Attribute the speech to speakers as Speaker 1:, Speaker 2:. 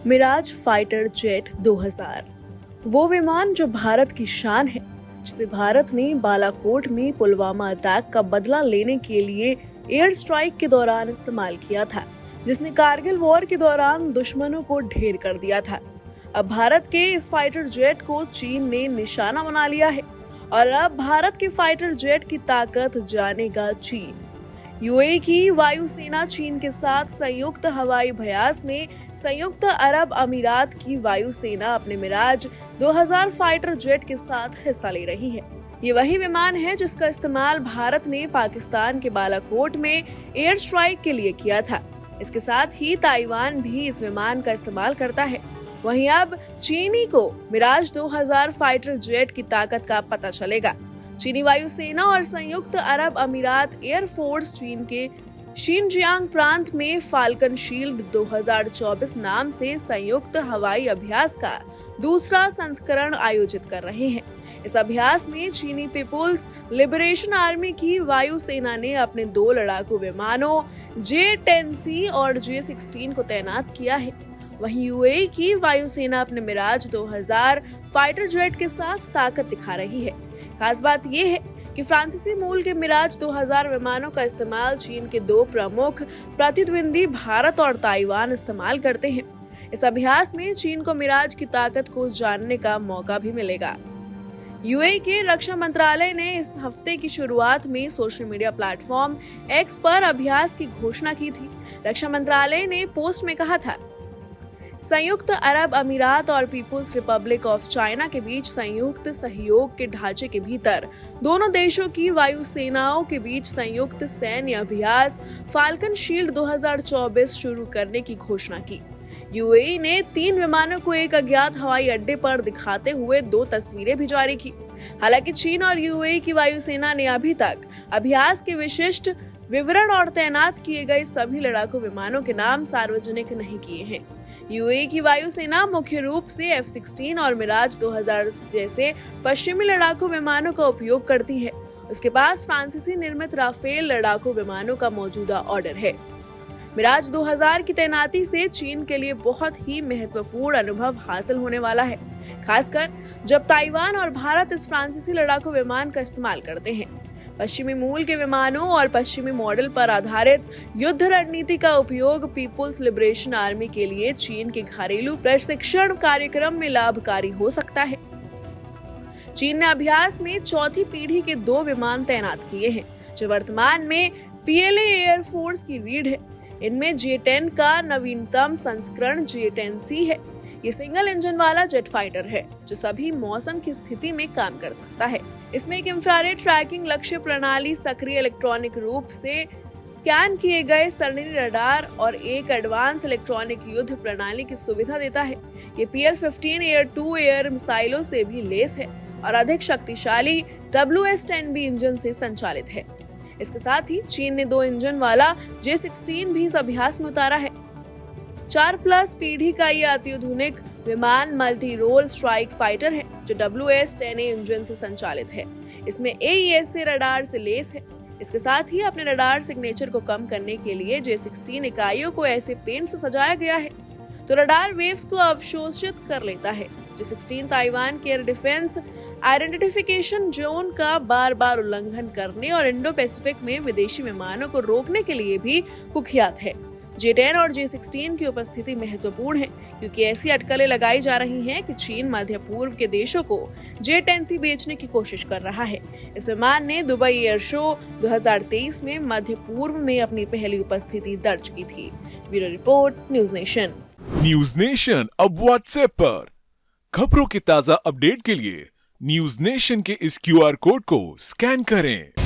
Speaker 1: Miraj fighter jet 2000 वो विमान जो भारत की शान है, जिसे भारत ने बालाकोट में पुलवामा अटैक का बदला लेने के लिए एयर स्ट्राइक के दौरान इस्तेमाल किया था, जिसने कारगिल वॉर के दौरान दुश्मनों को ढेर कर दिया था। अब भारत के इस फाइटर जेट को चीन ने निशाना बना लिया है और अब भारत के फाइटर जेट की ताकत जानेगा चीन। यूएई की वायुसेना चीन के साथ संयुक्त हवाई अभ्यास में संयुक्त अरब अमीरात की वायुसेना अपने मिराज 2000 फाइटर जेट के साथ हिस्सा ले रही है। ये वही विमान है जिसका इस्तेमाल भारत ने पाकिस्तान के बालाकोट में एयर स्ट्राइक के लिए किया था। इसके साथ ही ताइवान भी इस विमान का इस्तेमाल करता है। वहीं अब चीनी को मिराज 2000 फाइटर जेट की ताकत का पता चलेगा। चीनी वायुसेना और संयुक्त अरब अमीरात एयर फोर्स चीन के शिनजियांग प्रांत में फाल्कन शील्ड 2024 नाम से संयुक्त हवाई अभ्यास का दूसरा संस्करण आयोजित कर रहे हैं। इस अभ्यास में चीनी पीपुल्स लिबरेशन आर्मी की वायुसेना ने अपने 2 लड़ाकू विमानों J-10C और J-16 को तैनात किया है। वहीं यूएई की वायुसेना अपने मिराज 2000 फाइटर जेट के साथ ताकत दिखा रही है। खास बात यह है कि फ्रांसीसी मूल के मिराज 2000 विमानों का इस्तेमाल चीन के 2 प्रमुख प्रतिद्वंदी भारत और ताइवान इस्तेमाल करते हैं। इस अभ्यास में चीन को मिराज की ताकत को जानने का मौका भी मिलेगा। यूएई के रक्षा मंत्रालय ने इस हफ्ते की शुरुआत में सोशल मीडिया प्लेटफॉर्म एक्स पर अभ्यास की घोषणा की थी। रक्षा मंत्रालय ने पोस्ट में कहा था, संयुक्त अरब अमीरात और पीपुल्स रिपब्लिक ऑफ चाइना के बीच संयुक्त सहयोग के ढांचे के भीतर दोनों देशों की वायुसेनाओं के बीच संयुक्त सैन्य अभ्यास फाल्कन शील्ड 2024 शुरू करने की घोषणा की। यूएई ने 3 विमानों को एक अज्ञात हवाई अड्डे पर दिखाते हुए 2 तस्वीरें भी जारी की। हालांकि चीन और यूएई की वायुसेना ने अभी तक अभ्यास के विशिष्ट विवरण और तैनात किए गए सभी लड़ाकू विमानों के नाम सार्वजनिक नहीं किए हैं। यूएई की वायुसेना मुख्य रूप से F-16 और मिराज 2000 जैसे पश्चिमी लड़ाकू विमानों का उपयोग करती है। उसके पास फ्रांसीसी निर्मित राफेल लड़ाकू विमानों का मौजूदा ऑर्डर है। मिराज 2000 की तैनाती से चीन के लिए बहुत ही महत्वपूर्ण अनुभव हासिल होने वाला है, खासकर जब ताइवान और भारत इस फ्रांसीसी लड़ाकू विमान का इस्तेमाल करते हैं। पश्चिमी मूल के विमानों और पश्चिमी मॉडल पर आधारित युद्ध रणनीति का उपयोग पीपुल्स लिबरेशन आर्मी के लिए चीन के घरेलू प्रशिक्षण कार्यक्रम में लाभकारी हो सकता है। चीन ने अभ्यास में 4थी पीढ़ी के 2 विमान तैनात किए हैं, जो वर्तमान में PLA एयर फोर्स की रीढ़ है। इनमें J-10 का नवीनतम संस्करण J-10C है। ये सिंगल इंजन वाला जेट फाइटर है जो सभी मौसम की स्थिति में काम कर सकता है। इसमें एक इंफ्रारेड ट्रैकिंग लक्ष्य प्रणाली, सक्रिय इलेक्ट्रॉनिक रूप से स्कैन किए गए सरणी रडार और एक एडवांस इलेक्ट्रॉनिक युद्ध प्रणाली की सुविधा देता है। ये PL-15 एयर-टू एयर मिसाइलों से भी लैस है और अधिक शक्तिशाली WS-10B इंजन से संचालित है। इसके साथ ही चीन ने 2 इंजन वाला J-16 भी इस अभ्यास में उतारा है। 4+ पीढ़ी का यह अत्याधुनिक विमान मल्टी रोल स्ट्राइक फाइटर है जो WS-10A इंजन से संचालित है। इसमें AESA रडार से लैस है। इसके साथ ही अपने रडार सिग्नेचर को कम करने के लिए J-16 इकाइयों को ऐसे पेंट से सजाया गया है तो रडार वेव्स को अवशोषित कर लेता है। J-16 ताइवान के एयर डिफेंस आइडेंटिफिकेशन जोन का बार-बार उल्लंघन करने और इंडो पैसिफिक में विदेशी विमानों को रोकने के लिए भी कुख्यात है। J-10 और J-16 की उपस्थिति महत्वपूर्ण है क्योंकि ऐसी अटकलें लगाई जा रही हैं कि चीन मध्य पूर्व के देशों को J-10C बेचने की कोशिश कर रहा है। इस विमान ने दुबई एयर शो 2023 में मध्य पूर्व में अपनी पहली उपस्थिति दर्ज की थी। Bureau report, news nation.
Speaker 2: News nation अब व्हाट्सएप पर खबरों की ताजा अपडेट के लिए न्यूज नेशन के इस QR कोड को स्कैन करें।